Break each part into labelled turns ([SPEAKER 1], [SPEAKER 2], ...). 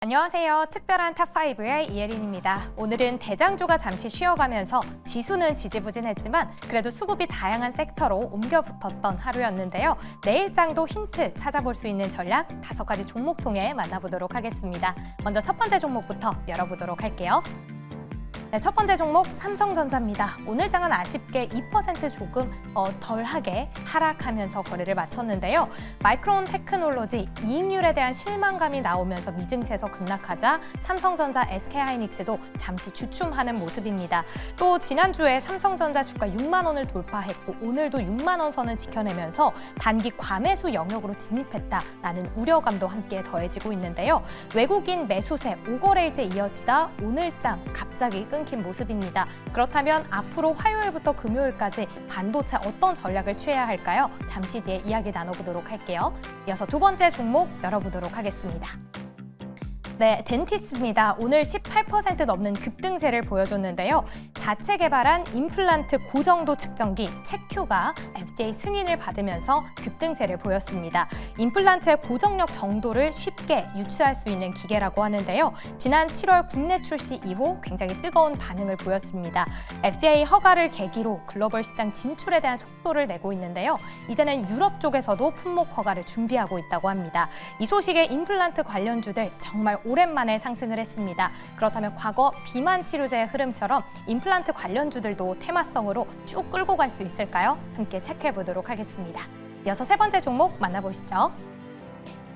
[SPEAKER 1] 안녕하세요. 특별한 탑5의 이혜린입니다. 오늘은 대장주가 잠시 쉬어가면서 지수는 지지부진했지만 그래도 수급이 다양한 섹터로 옮겨 붙었던 하루였는데요. 내일장도 힌트 찾아볼 수 있는 전략 5가지 종목 통해 만나보도록 하겠습니다. 먼저 첫 번째 종목부터 열어보도록 할게요. 네, 첫 번째 종목 삼성전자입니다. 오늘 장은 아쉽게 2% 조금 덜하게 하락하면서 거래를 마쳤는데요. 마이크론 테크놀로지 이익률에 대한 실망감이 나오면서 미증시에서 급락하자 삼성전자, SK하이닉스도 잠시 주춤하는 모습입니다. 또 지난주에 삼성전자 주가 6만 원을 돌파했고 오늘도 6만 원 선을 지켜내면서 단기 과매수 영역으로 진입했다라는 우려감도 함께 더해지고 있는데요. 외국인 매수세 5거래일째 이어지다 오늘 장 갑자기 끊긴 모습입니다. 그렇다면 앞으로 화요일부터 금요일까지 반도체 어떤 전략을 취해야 할까요? 잠시 뒤에 이야기 나눠보도록 할게요. 이어서 두 번째 종목 열어보도록 하겠습니다. 네, 덴티스입니다. 오늘 18% 넘는 급등세를 보여줬는데요. 자체 개발한 임플란트 고정도 측정기 체큐가 FDA 승인을 받으면서 급등세를 보였습니다. 임플란트의 고정력 정도를 쉽게 유추할 수 있는 기계라고 하는데요. 지난 7월 국내 출시 이후 굉장히 뜨거운 반응을 보였습니다. FDA 허가를 계기로 글로벌 시장 진출에 대한 속도를 내고 있는데요. 이제는 유럽 쪽에서도 품목 허가를 준비하고 있다고 합니다. 이 소식에 임플란트 관련주들 정말 오랜만에 상승을 했습니다. 그렇다면 과거 비만 치료제의 흐름처럼 임플란트 관련주들도 테마성으로 쭉 끌고 갈 수 있을까요? 함께 체크해 보도록 하겠습니다. 이어서 세 번째 종목 만나보시죠.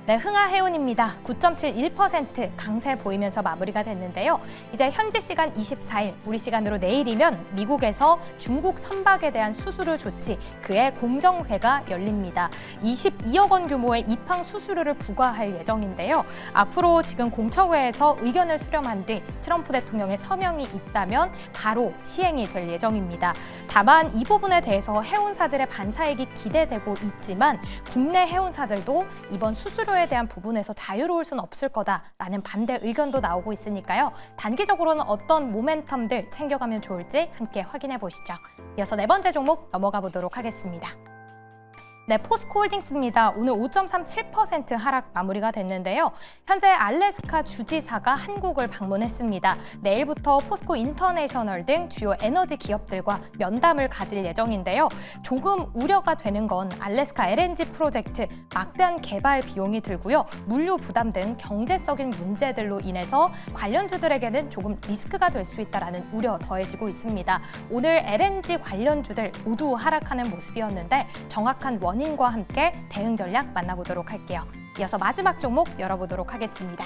[SPEAKER 1] 네, 흥하해운입니다. 9.71% 강세 보이면서 마무리가 됐는데요. 이제 현지 시간 24일, 우리 시간으로 내일이면 미국에서 중국 선박에 대한 수수료 조치, 그의 공정회가 열립니다. 22억 원 규모의 입항 수수료를 부과할 예정인데요. 앞으로 지금 공청회에서 의견을 수렴한 뒤 트럼프 대통령의 서명이 있다면 바로 시행이 될 예정입니다. 다만 이 부분에 대해서 해운사들의 반사익이 기대되고 있지만 국내 해운사들도 이번 수수료 에 대한 부분에서 자유로울 수는 없을 거다라는 반대 의견도 나오고 있으니까요. 단기적으로는 어떤 모멘텀들 챙겨가면 좋을지 함께 확인해 보시죠. 이어서 네 번째 종목 넘어가 보도록 하겠습니다. 네, 포스코홀딩스입니다. 오늘 5.37% 하락 마무리가 됐는데요. 현재 알래스카 주지사가 한국을 방문했습니다. 내일부터 포스코 인터내셔널 등 주요 에너지 기업들과 면담을 가질 예정인데요. 조금 우려가 되는 건 알래스카 LNG 프로젝트 막대한 개발 비용이 들고요. 물류 부담 등 경제적인 문제들로 인해서 관련주들에게는 조금 리스크가 될 수 있다는 우려 더해지고 있습니다. 오늘 LNG 관련주들 모두 하락하는 모습이었는데 정확한 원인과 함께 대응 전략 만나보도록 할게요. 이어서 마지막 종목 열어보도록 하겠습니다.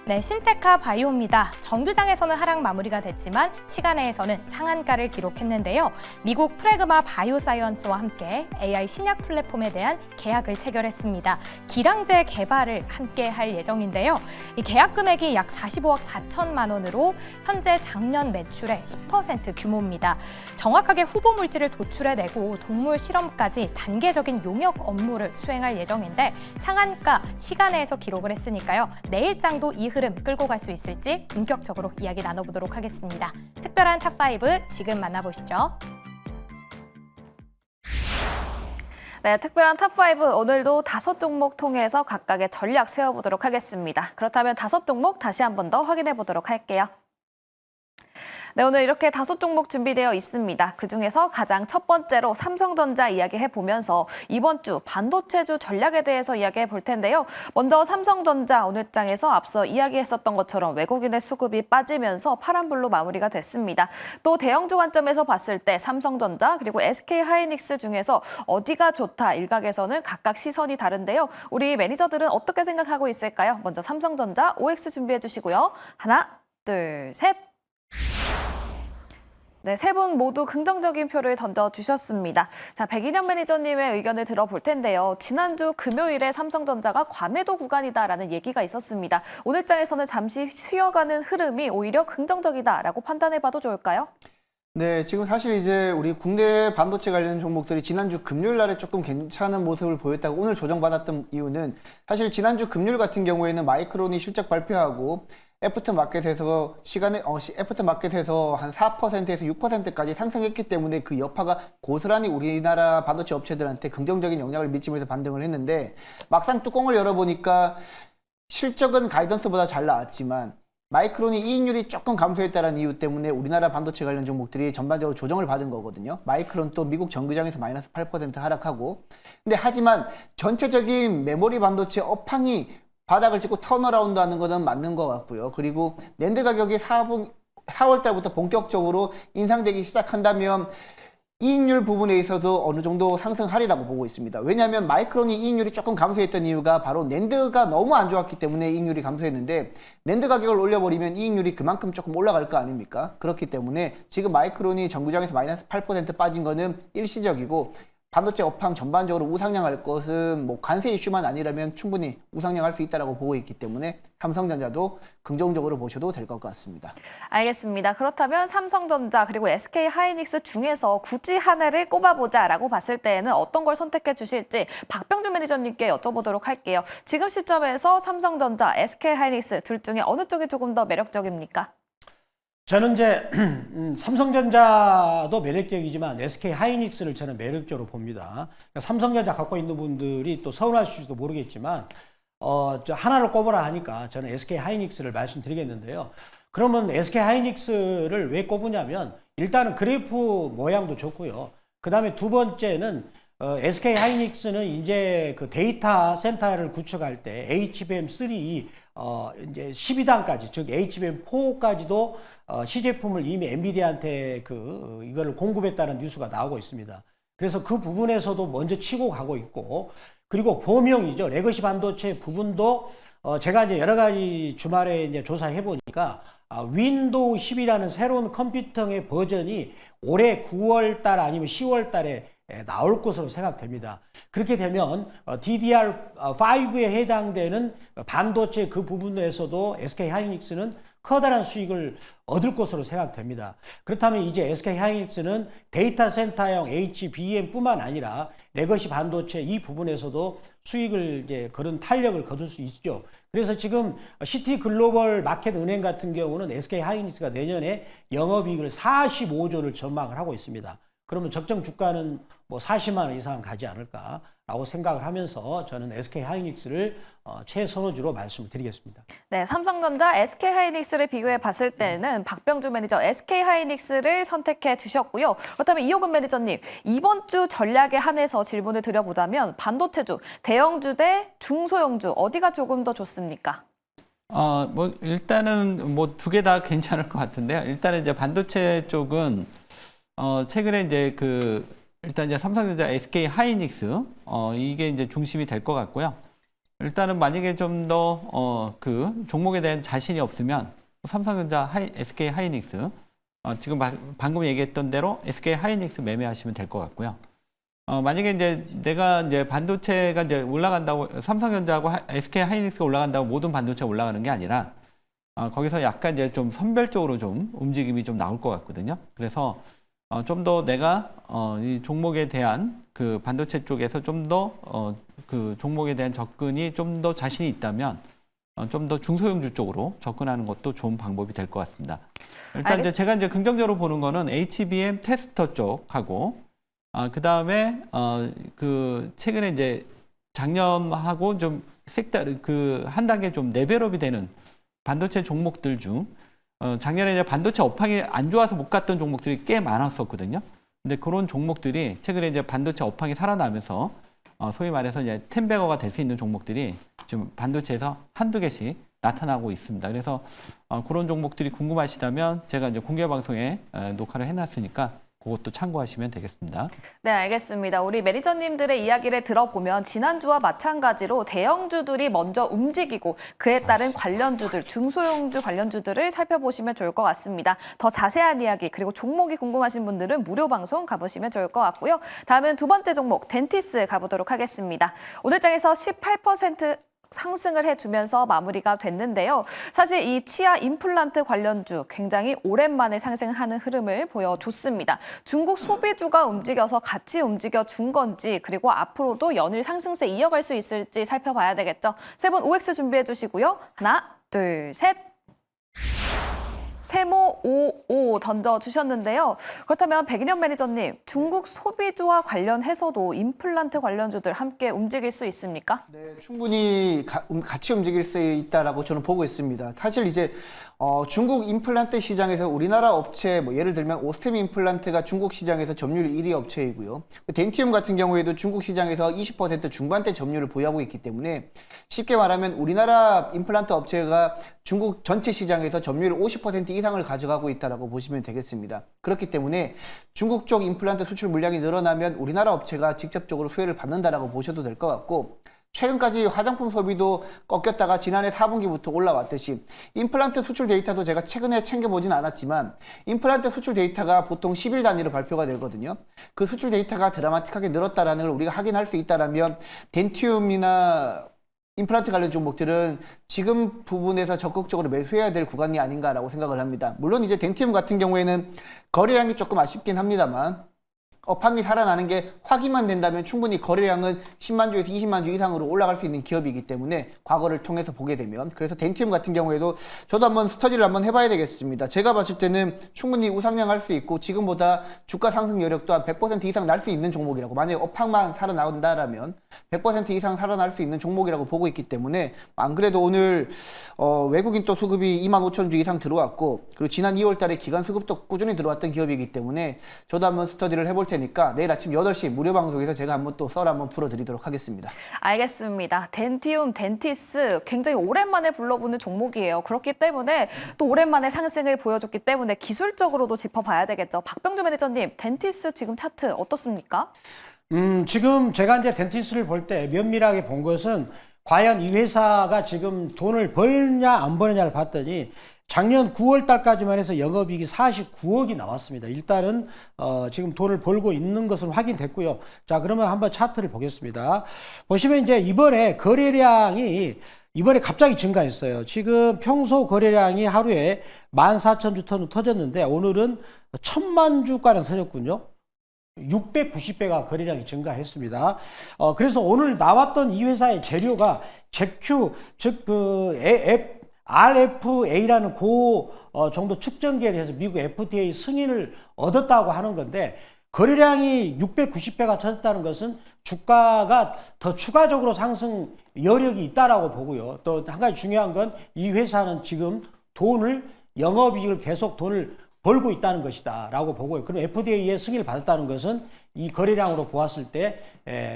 [SPEAKER 1] 네, 신테카 바이오입니다. 정규장에서는 하락 마무리가 됐지만 시간외에서는 상한가를 기록했는데요. 미국 프레그마 바이오사이언스와 함께 AI 신약 플랫폼에 대한 계약을 체결했습니다. 기량제 개발을 함께 할 예정인데요. 이 계약 금액이 약 45억 4천만 원으로 현재 작년 매출의 10% 규모입니다. 정확하게 후보 물질을 도출해내고 동물 실험까지 단계적인 용역 업무를 수행할 예정인데 상한가 시간외에서 기록을 했으니까요. 내일장도 이 흐름 끌고 갈 수 있을지 본격적으로 이야기 나눠보도록 하겠습니다. 특별한 탑5 지금 만나보시죠.
[SPEAKER 2] 네, 특별한 탑5 오늘도 5종목 통해서 각각의 전략 세워보도록 하겠습니다. 그렇다면 5종목 다시 한 번 더 확인해 보도록 할게요. 네, 오늘 이렇게 5종목 준비되어 있습니다. 그중에서 가장 첫 번째로 삼성전자 이야기해 보면서 이번 주 반도체주 전략에 대해서 이야기해 볼 텐데요. 먼저 삼성전자 오늘 장에서 앞서 이야기했었던 것처럼 외국인의 수급이 빠지면서 파란불로 마무리가 됐습니다. 또 대형주 관점에서 봤을 때 삼성전자 그리고 SK하이닉스 중에서 어디가 좋다 일각에서는 각각 시선이 다른데요. 우리 매니저들은 어떻게 생각하고 있을까요? 먼저 삼성전자 OX 준비해 주시고요. 하나, 둘, 셋. 네, 세 분 모두 긍정적인 표를 던져주셨습니다. 자, 백인현 매니저님의 의견을 들어볼 텐데요. 지난주 금요일에 삼성전자가 과매도 구간이다라는 얘기가 있었습니다. 오늘 장에서는 잠시 쉬어가는 흐름이 오히려 긍정적이다라고 판단해봐도 좋을까요?
[SPEAKER 3] 네, 지금 사실 이제 우리 국내 반도체 관련 종목들이 지난주 금요일 날에 조금 괜찮은 모습을 보였다고 오늘 조정받았던 이유는 사실 지난주 금요일 같은 경우에는 마이크론이 실적 발표하고 애프터마켓에서 애프터마켓에서 한 4%에서 6%까지 상승했기 때문에 그 여파가 고스란히 우리나라 반도체 업체들한테 긍정적인 영향을 미치면서 반등을 했는데 막상 뚜껑을 열어보니까 실적은 가이던스보다 잘 나왔지만 마이크론이 이익률이 조금 감소했다는 이유 때문에 우리나라 반도체 관련 종목들이 전반적으로 조정을 받은 거거든요. 마이크론 또 미국 정규장에서 마이너스 8% 하락하고. 근데 하지만 전체적인 메모리 반도체 업황이 바닥을 찍고 턴어라운드 하는 것은 맞는 것 같고요. 그리고 낸드 가격이 4월 달부터 본격적으로 인상되기 시작한다면 이익률 부분에 있어서 어느 정도 상승하리라고 보고 있습니다. 왜냐하면 마이크론이 이익률이 조금 감소했던 이유가 바로 낸드가 너무 안 좋았기 때문에 이익률이 감소했는데 낸드 가격을 올려버리면 이익률이 그만큼 조금 올라갈 거 아닙니까? 그렇기 때문에 지금 마이크론이 정규장에서 마이너스 8% 빠진 거는 일시적이고 반도체 업황 전반적으로 우상향할 것은 뭐 관세 이슈만 아니라면 충분히 우상향할 수 있다고 보고 있기 때문에 삼성전자도 긍정적으로 보셔도 될 것 같습니다.
[SPEAKER 2] 알겠습니다. 그렇다면 삼성전자 그리고 SK 하이닉스 중에서 굳이 하나를 꼽아보자라고 봤을 때에는 어떤 걸 선택해 주실지 박병준 매니저님께 여쭤보도록 할게요. 지금 시점에서 삼성전자, SK 하이닉스 둘 중에 어느 쪽이 조금 더 매력적입니까?
[SPEAKER 4] 저는 이제 삼성전자도 매력적이지만 SK 하이닉스를 저는 매력적으로 봅니다. 그러니까 삼성전자 갖고 있는 분들이 또 서운하실지도 모르겠지만 저 하나를 꼽으라 하니까 저는 SK 하이닉스를 말씀드리겠는데요. 그러면 SK 하이닉스를 왜 꼽으냐면 일단은 그래프 모양도 좋고요. 그다음에 두 번째는 SK 하이닉스는 이제 그 데이터 센터를 구축할 때 HBM3 이제 12단까지 즉 HBM4까지도 시제품을 이미 엔비디아한테 이거를 공급했다는 뉴스가 나오고 있습니다. 그래서 그 부분에서도 먼저 치고 가고 있고 그리고 범용이죠. 레거시 반도체 부분도 제가 이제 여러 가지 주말에 이제 조사해 보니까 윈도우 10이라는 새로운 컴퓨터의 버전이 올해 9월 달 아니면 10월 달에 나올 것으로 생각됩니다. 그렇게 되면 DDR5에 해당되는 반도체 그 부분에서도 SK 하이닉스는 커다란 수익을 얻을 것으로 생각됩니다. 그렇다면 이제 SK 하이닉스는 데이터 센터형 HBM뿐만 아니라 레거시 반도체 이 부분에서도 수익을 이제 그런 탄력을 거둘 수 있죠. 그래서 지금 시티 글로벌 마켓 은행 같은 경우는 SK 하이닉스가 내년에 영업이익을 45조를 전망을 하고 있습니다. 그러면 적정 주가는 뭐 40만 원 이상 가지 않을까라고 생각을 하면서 저는 SK 하이닉스를 최선호주로 말씀을 드리겠습니다.
[SPEAKER 2] 네, 삼성전자, SK 하이닉스를 비교해 봤을 때는 박병준 매니저 SK 하이닉스를 선택해 주셨고요. 그렇다면 이호근 매니저님, 이번 주 전략에 한해서 질문을 드려보자면 반도체주, 대형주 대 중소형주 어디가 조금 더 좋습니까?
[SPEAKER 5] 뭐 일단은 뭐 두 개 다 괜찮을 것 같은데요. 일단은 이제 반도체 쪽은 최근에 이제 일단 이제 삼성전자, SK 하이닉스 이게 이제 중심이 될 것 같고요. 일단은 만약에 좀 더 종목에 대한 자신이 없으면 삼성전자, SK 하이닉스 지금 방금 얘기했던 대로 SK 하이닉스 매매하시면 될 것 같고요. 만약에 이제 내가 이제 반도체가 이제 올라간다고 삼성전자하고 SK 하이닉스가 올라간다고 모든 반도체가 올라가는 게 아니라 거기서 약간 이제 좀 선별적으로 좀 움직임이 좀 나올 것 같거든요. 그래서 좀 더 내가 이 종목에 대한 그 반도체 쪽에서 좀 더 그 종목에 대한 접근이 좀 더 자신이 있다면 좀 더 중소형주 쪽으로 접근하는 것도 좋은 방법이 될 것 같습니다. 일단 이제 제가 이제 긍정적으로 보는 거는 HBM 테스터 쪽하고 그 다음에 최근에 이제 작년하고 좀 색다른 한 단계 좀 레벨업이 되는 반도체 종목들 중 작년에 이제 반도체 업황이 안 좋아서 못 갔던 종목들이 꽤 많았었거든요. 근데 그런 종목들이 최근에 이제 반도체 업황이 살아나면서 소위 말해서 이제 텐베거가 될 수 있는 종목들이 지금 반도체에서 한두 개씩 나타나고 있습니다. 그래서 그런 종목들이 궁금하시다면 제가 이제 공개 방송에 녹화를 해놨으니까 그것도 참고하시면 되겠습니다.
[SPEAKER 2] 네, 알겠습니다. 우리 매니저님들의 이야기를 들어보면 지난주와 마찬가지로 대형주들이 먼저 움직이고 그에 따른 관련주들, 중소형주 관련주들을 살펴보시면 좋을 것 같습니다. 더 자세한 이야기 그리고 종목이 궁금하신 분들은 무료 방송 가보시면 좋을 것 같고요. 다음은 두 번째 종목 덴티스 가보도록 하겠습니다. 오늘 장에서 18% 상승을 해주면서 마무리가 됐는데요. 사실 이 치아 임플란트 관련주 굉장히 오랜만에 상승하는 흐름을 보여줬습니다. 중국 소비주가 움직여서 같이 움직여준 건지 그리고 앞으로도 연일 상승세 이어갈 수 있을지 살펴봐야 되겠죠. 세 분 OX 준비해 주시고요. 하나, 둘, 셋. 세모 55 던져주셨는데요. 그렇다면 백인현 매니저님, 중국 소비주와 관련해서도 임플란트 관련주들 함께 움직일 수 있습니까?
[SPEAKER 3] 네, 충분히 같이 움직일 수 있다라고 저는 보고 있습니다. 사실 이제 중국 임플란트 시장에서 우리나라 업체, 뭐 예를 들면 오스템 임플란트가 중국 시장에서 점유율 1위 업체이고요. 덴티움 같은 경우에도 중국 시장에서 20% 중반대 점유율을 보유하고 있기 때문에 쉽게 말하면 우리나라 임플란트 업체가 중국 전체 시장에서 점유율 50% 이상을 가져가고 있다라고 보시면 되겠습니다. 그렇기 때문에 중국 쪽 임플란트 수출 물량이 늘어나면 우리나라 업체가 직접적으로 수혜를 받는다라고 보셔도 될 것 같고, 최근까지 화장품 소비도 꺾였다가 지난해 4분기부터 올라왔듯이 임플란트 수출 데이터도 제가 최근에 챙겨보진 않았지만 임플란트 수출 데이터가 보통 10일 단위로 발표가 되거든요. 그 수출 데이터가 드라마틱하게 늘었다라는 걸 우리가 확인할 수 있다라면 덴티움이나 임플란트 관련 종목들은 지금 부분에서 적극적으로 매수해야 될 구간이 아닌가라고 생각을 합니다. 물론 이제 덴티움 같은 경우에는 거래량이 조금 아쉽긴 합니다만 업황이 살아나는 게 확인만 된다면 충분히 거래량은 10만 주에서 20만 주 이상으로 올라갈 수 있는 기업이기 때문에 과거를 통해서 보게 되면, 그래서 덴티움 같은 경우에도 저도 한번 스터디를 한번 해봐야 되겠습니다. 제가 봤을 때는 충분히 우상향할 수 있고 지금보다 주가 상승 여력도 한 100% 이상 날 수 있는 종목이라고, 만약에 업황만 살아나온다라면 100% 이상 살아날 수 있는 종목이라고 보고 있기 때문에, 안 그래도 오늘 외국인 또 수급이 25,000주 이상 들어왔고, 그리고 지난 2월 달에 기관 수급도 꾸준히 들어왔던 기업이기 때문에 저도 한번 스터디를 해볼 테니까 내일 아침 8시 무료 방송에서 제가 한번 또 썰 한번 풀어드리도록 하겠습니다.
[SPEAKER 2] 알겠습니다. 덴티움, 덴티스 굉장히 오랜만에 불러보는 종목이에요. 그렇기 때문에 또 오랜만에 상승을 보여줬기 때문에 기술적으로도 짚어봐야 되겠죠. 박병주 매니저님, 덴티스 지금 차트 어떻습니까?
[SPEAKER 4] 지금 제가 이제 덴티스를 볼 때 면밀하게 본 것은 과연 이 회사가 지금 돈을 벌냐 안 버느냐를 봤더니 작년 9월 달까지만 해서 영업이익이 49억이 나왔습니다. 일단은 지금 돈을 벌고 있는 것은 확인됐고요. 자, 그러면 한번 차트를 보겠습니다. 보시면 이제 이번에 거래량이 이번에 갑자기 증가했어요. 지금 평소 거래량이 하루에 14,000주 터졌는데 오늘은 1,000만 주가량 터졌군요. 690배가 거래량이 증가했습니다. 그래서 오늘 나왔던 이 회사의 재료가 제큐, 즉 RFA라는 정도 측정기에 대해서 미국 FDA 승인을 얻었다고 하는 건데, 거래량이 690배가 터졌다는 것은 주가가 더 추가적으로 상승 여력이 있다라고 보고요. 또 한 가지 중요한 건 이 회사는 지금 영업이익을 계속 돈을 벌고 있다는 것이다 라고 보고요. 그럼 FDA의 승인을 받았다는 것은 이 거래량으로 보았을 때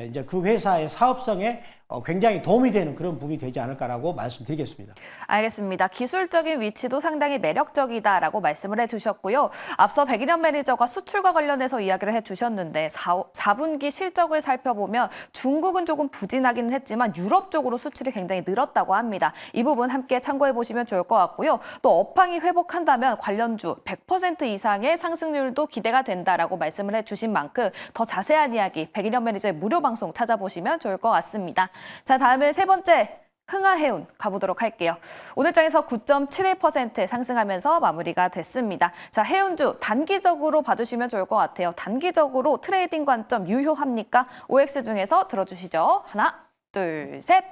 [SPEAKER 4] 이제 그 회사의 사업성에 굉장히 도움이 되는 그런 부분이 되지 않을까라고 말씀드리겠습니다.
[SPEAKER 2] 알겠습니다. 기술적인 위치도 상당히 매력적이다라고 말씀을 해주셨고요. 앞서 백인현 매니저가 수출과 관련해서 이야기를 해주셨는데 4분기 실적을 살펴보면 중국은 조금 부진하기는 했지만 유럽 쪽으로 수출이 굉장히 늘었다고 합니다. 이 부분 함께 참고해 보시면 좋을 것 같고요. 또 업황이 회복한다면 관련주 100% 이상의 상승률도 기대가 된다라고 말씀을 해주신 만큼 더 자세한 이야기 백인현 매니저의 무료 방송 찾아보시면 좋을 것 같습니다. 자, 다음은 세 번째 흥하해운 가보도록 할게요. 오늘 장에서 9.71% 상승하면서 마무리가 됐습니다. 자, 해운주 단기적으로 봐주시면 좋을 것 같아요. 단기적으로 트레이딩 관점 유효합니까? OX 중에서 들어주시죠. 하나, 둘, 셋.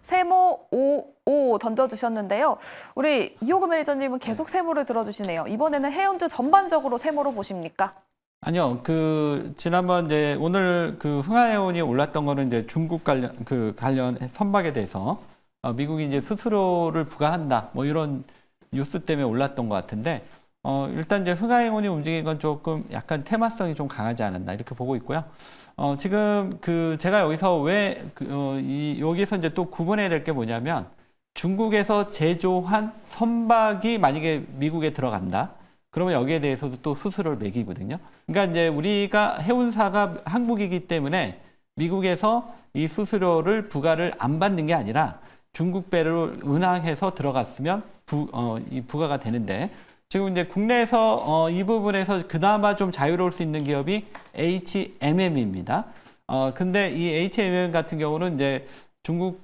[SPEAKER 2] 세모 55 던져주셨는데요. 우리 이호구 매니저님은 계속 세모를 들어주시네요. 이번에는 해운주 전반적으로 세모로 보십니까?
[SPEAKER 5] 아니요, 지난번 오늘 흥하해운이 올랐던 거는 이제 중국 관련 선박에 대해서 미국이 이제 수수료를 부과한다, 뭐 이런 뉴스 때문에 올랐던 것 같은데, 일단 이제 흥하해운이 움직인 건 조금 약간 테마성이 좀 강하지 않았나, 이렇게 보고 있고요. 지금 제가 여기서 여기서 이제 또 구분해야 될 게 뭐냐면, 중국에서 제조한 선박이 만약에 미국에 들어간다. 그러면 여기에 대해서도 또 수수료를 매기거든요. 그러니까 이제 우리가 해운사가 한국이기 때문에 미국에서 이 수수료를 부과를 안 받는 게 아니라 중국 배를 운항해서 들어갔으면 이 부과가 되는데, 지금 이제 국내에서 이 부분에서 그나마 좀 자유로울 수 있는 기업이 HMM입니다. 근데 이 HMM 같은 경우는 이제 중국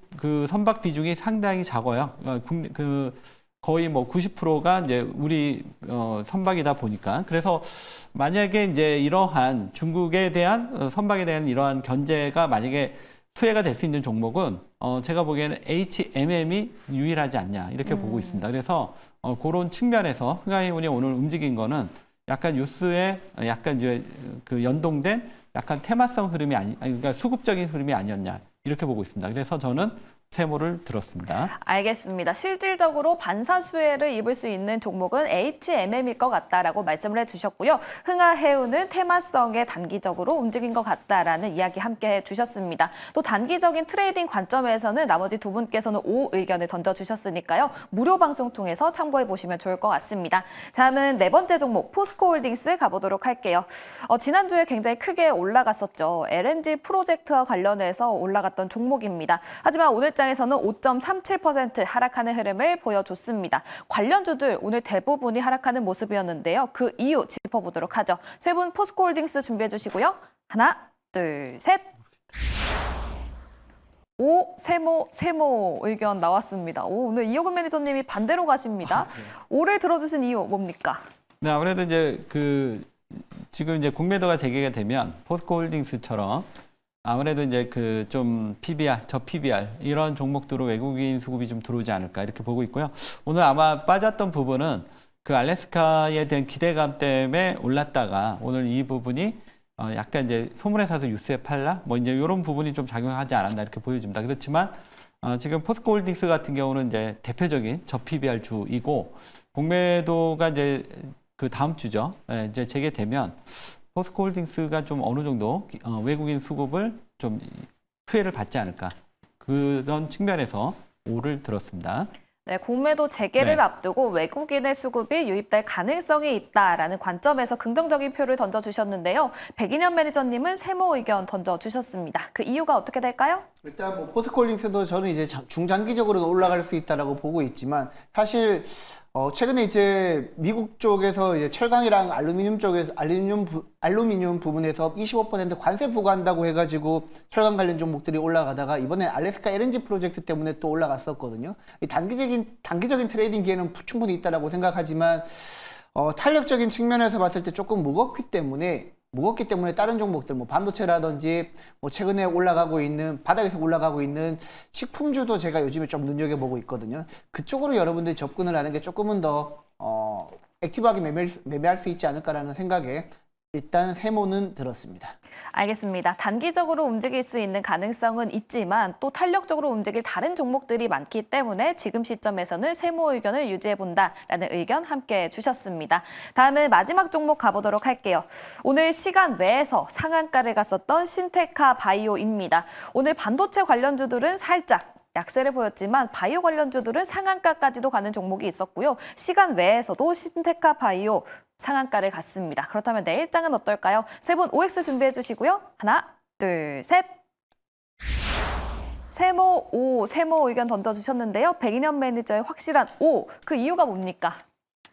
[SPEAKER 5] 선박 비중이 상당히 작아요. 거의 뭐 90%가 이제 우리 선박이다 보니까, 그래서 만약에 이제 이러한 중국에 대한 선박에 대한 이러한 견제가 만약에 투해가 될 수 있는 종목은 제가 보기에는 HMM이 유일하지 않냐 이렇게 보고 있습니다. 그래서 그런 측면에서 흥하해운이 오늘 움직인 거는 약간 뉴스에 약간 이제 그 연동된 약간 테마성 흐름이 그러니까 수급적인 흐름이 아니었냐 이렇게 보고 있습니다. 그래서 저는 세모를 들었습니다.
[SPEAKER 2] 알겠습니다. 실질적으로 반사수혜를 입을 수 있는 종목은 HMM일 것 같다라고 말씀을 해주셨고요. 흥하해운은 테마성에 단기적으로 움직인 것 같다라는 이야기 함께 해주셨습니다. 또 단기적인 트레이딩 관점에서는 나머지 두 분께서는 O 의견을 던져주셨으니까요. 무료 방송 통해서 참고해 보시면 좋을 것 같습니다. 다음은 네 번째 종목 포스코홀딩스 가보도록 할게요. 지난주에 굉장히 크게 올라갔었죠. LNG 프로젝트와 관련해서 올라갔던 종목입니다. 하지만 오늘 장에서는 5.37% 하락하는 흐름을 보여줬습니다. 관련주들 오늘 대부분이 하락하는 모습이었는데요. 그 이유 짚어보도록 하죠. 세 분 포스코홀딩스 준비해 주시고요. 하나, 둘, 셋. 오, 세모 의견 나왔습니다. 오늘 이호근 매니저님이 반대로 가십니다. 오를 들어주신 이유 뭡니까?
[SPEAKER 5] 네, 아무래도 이제 지금 이제 공매도가 재개가 되면 포스코홀딩스처럼 아무래도 이제 좀 PBR, 저 PBR 이런 종목들로 외국인 수급이 좀 들어오지 않을까 이렇게 보고 있고요. 오늘 아마 빠졌던 부분은 그 알래스카에 대한 기대감 때문에 올랐다가 오늘 이 부분이 약간 이제 소문에 사서 뉴스에 팔라 뭐 이제 이런 부분이 좀 작용하지 않았나 이렇게 보여집니다. 그렇지만 지금 포스코홀딩스 같은 경우는 이제 대표적인 저 PBR 주이고 공매도가 이제 그 다음 주죠. 네, 이제 재개되면 포스코홀딩스가 좀 어느 정도 외국인 수급을 좀 수혜를 받지 않을까 그런 측면에서 오를 들었습니다.
[SPEAKER 2] 네, 공매도 재개를
[SPEAKER 5] 네.
[SPEAKER 2] 앞두고 외국인의 수급이 유입될 가능성이 있다라는 관점에서 긍정적인 표를 던져주셨는데요. 백인현 매니저님은 세모 의견 던져주셨습니다. 그 이유가 어떻게 될까요?
[SPEAKER 3] 일단 뭐 포스코홀딩스도 저는 이제 중장기적으로는 올라갈 수 있다라고 보고 있지만 사실 최근에 이제 미국 쪽에서 이제 철강이랑 알루미늄 쪽에서 알루미늄 부분에서 25% 관세 부과한다고 해가지고 철강 관련 종목들이 올라가다가 이번에 알래스카 LNG 프로젝트 때문에 또 올라갔었거든요. 이 단기적인 트레이딩 기회는 충분히 있다라고 생각하지만 탄력적인 측면에서 봤을 때 조금 무겁기 때문에 다른 종목들 뭐 반도체라든지 뭐 최근에 바닥에서 올라가고 있는 식품주도 제가 요즘에 좀 눈여겨보고 있거든요. 그쪽으로 여러분들이 접근을 하는 게 조금은 더 액티브하게 매매할 수 있지 않을까라는 생각에 일단 세모는 들었습니다.
[SPEAKER 2] 알겠습니다. 단기적으로 움직일 수 있는 가능성은 있지만 또 탄력적으로 움직일 다른 종목들이 많기 때문에 지금 시점에서는 세모 의견을 유지해본다라는 의견 함께 주셨습니다. 다음은 마지막 종목 가보도록 할게요. 오늘 시간 외에서 상한가를 갔었던 신테카 바이오입니다. 오늘 반도체 관련주들은 살짝 약세를 보였지만 바이오 관련주들은 상한가까지도 가는 종목이 있었고요. 시간 외에서도 신테카 바이오 상한가를 갔습니다. 그렇다면 내일장은 어떨까요? 세 분 OX 준비해 주시고요. 하나, 둘, 셋. 세모 의견 던져주셨는데요. 백인현 매니저의 확실한 O, 그 이유가 뭡니까?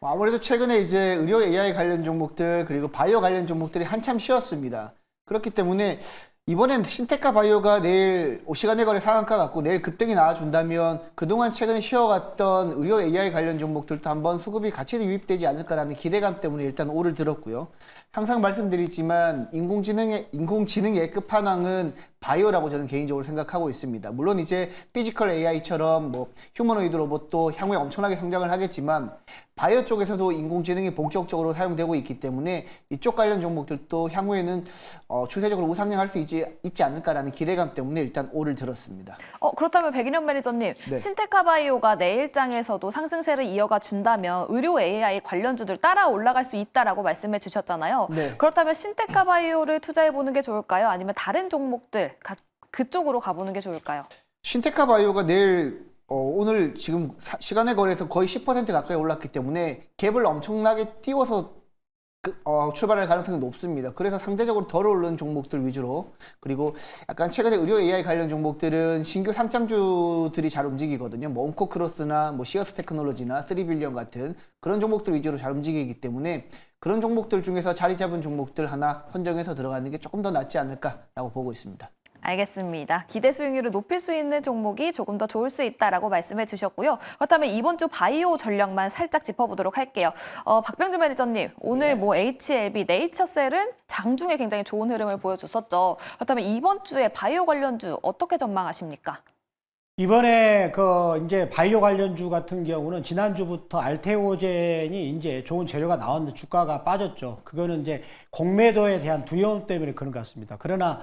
[SPEAKER 3] 아무래도 최근에 이제 의료 AI 관련 종목들 그리고 바이오 관련 종목들이 한참 쉬었습니다. 그렇기 때문에 이번엔 신테카 바이오가 내일 시간의 거래 상한가 같고 내일 급등이 나와준다면 그동안 최근에 쉬어갔던 의료 AI 관련 종목들도 한번 수급이 같이 유입되지 않을까라는 기대감 때문에 일단 오를 들었고요. 항상 말씀드리지만 인공지능의 끝판왕은 바이오라고 저는 개인적으로 생각하고 있습니다. 물론 이제 피지컬 AI처럼 뭐 휴머노이드 로봇도 향후에 엄청나게 성장을 하겠지만 바이오 쪽에서도 인공지능이 본격적으로 사용되고 있기 때문에 이쪽 관련 종목들도 향후에는 추세적으로 우상향할 수 있지 않을까라는 기대감 때문에 일단 오를 들었습니다.
[SPEAKER 2] 그렇다면 백인현 매니저님,
[SPEAKER 3] 네.
[SPEAKER 2] 신테카 바이오가 내일장에서도 상승세를 이어가 준다면 의료 AI 관련주들 따라 올라갈 수 있다라고 말씀해 주셨잖아요.
[SPEAKER 3] 네.
[SPEAKER 2] 그렇다면 신테카 바이오를 투자해 보는 게 좋을까요? 아니면 다른 종목들 그쪽으로 가보는 게 좋을까요?
[SPEAKER 3] 신테카 바이오가 내일 오늘 지금 시간의 거래에서 거의 10% 가까이 올랐기 때문에 갭을 엄청나게 띄워서 출발할 가능성이 높습니다. 그래서 상대적으로 덜 오르는 종목들 위주로 그리고 약간 최근에 의료 AI 관련 종목들은 신규 상장주들이 잘 움직이거든요. 뭐 온코크로스나 뭐 시어스 테크놀로지나 3빌리언 같은 그런 종목들 위주로 잘 움직이기 때문에 그런 종목들 중에서 자리 잡은 종목들 하나 선정해서 들어가는 게 조금 더 낫지 않을까라고 보고 있습니다.
[SPEAKER 2] 알겠습니다. 기대 수익률을 높일 수 있는 종목이 조금 더 좋을 수 있다라고 말씀해 주셨고요. 그렇다면 이번 주 바이오 전략만 살짝 짚어보도록 할게요. 박병주 매니저님, 오늘 뭐 HLB, 네이처셀은 장중에 굉장히 좋은 흐름을 보여줬었죠. 그렇다면 이번 주에 바이오 관련주 어떻게 전망하십니까?
[SPEAKER 4] 이번에 이제 바이오 관련주 같은 경우는 지난주부터 알테오젠이 이제 좋은 재료가 나왔는데 주가가 빠졌죠. 그거는 이제 공매도에 대한 두려움 때문에 그런 것 같습니다. 그러나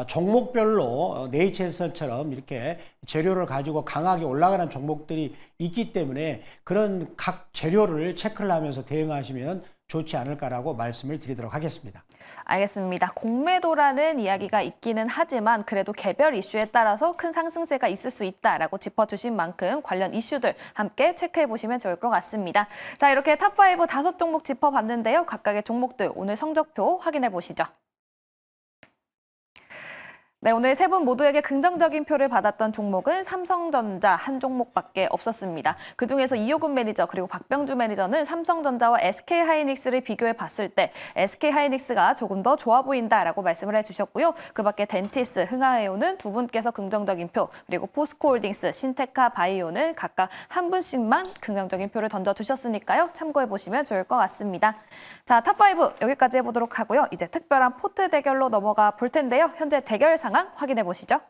[SPEAKER 4] 종목별로 네이처셀처럼 이렇게 재료를 가지고 강하게 올라가는 종목들이 있기 때문에 그런 각 재료를 체크를 하면서 대응하시면 좋지 않을까라고 말씀을 드리도록 하겠습니다.
[SPEAKER 2] 알겠습니다. 공매도라는 이야기가 있기는 하지만 그래도 개별 이슈에 따라서 큰 상승세가 있을 수 있다라고 짚어주신 만큼 관련 이슈들 함께 체크해 보시면 좋을 것 같습니다. 자, 이렇게 탑5 5종목 짚어봤는데요. 각각의 종목들 오늘 성적표 확인해 보시죠. 네, 오늘 세 분 모두에게 긍정적인 표를 받았던 종목은 삼성전자 한 종목밖에 없었습니다. 그중에서 이효근 매니저 그리고 박병주 매니저는 삼성전자와 SK하이닉스를 비교해 봤을 때 SK하이닉스가 조금 더 좋아 보인다라고 말씀을 해주셨고요. 그밖에 덴티스, 흥하해오는 두 분께서 긍정적인 표, 그리고 포스코홀딩스, 신테카 바이오는 각각 한 분씩만 긍정적인 표를 던져주셨으니까요. 참고해 보시면 좋을 것 같습니다. 자, 탑5 여기까지 해보도록 하고요. 이제 특별한 포트 대결로 넘어가 볼 텐데요. 현재 대결 상황 확인해 보시죠.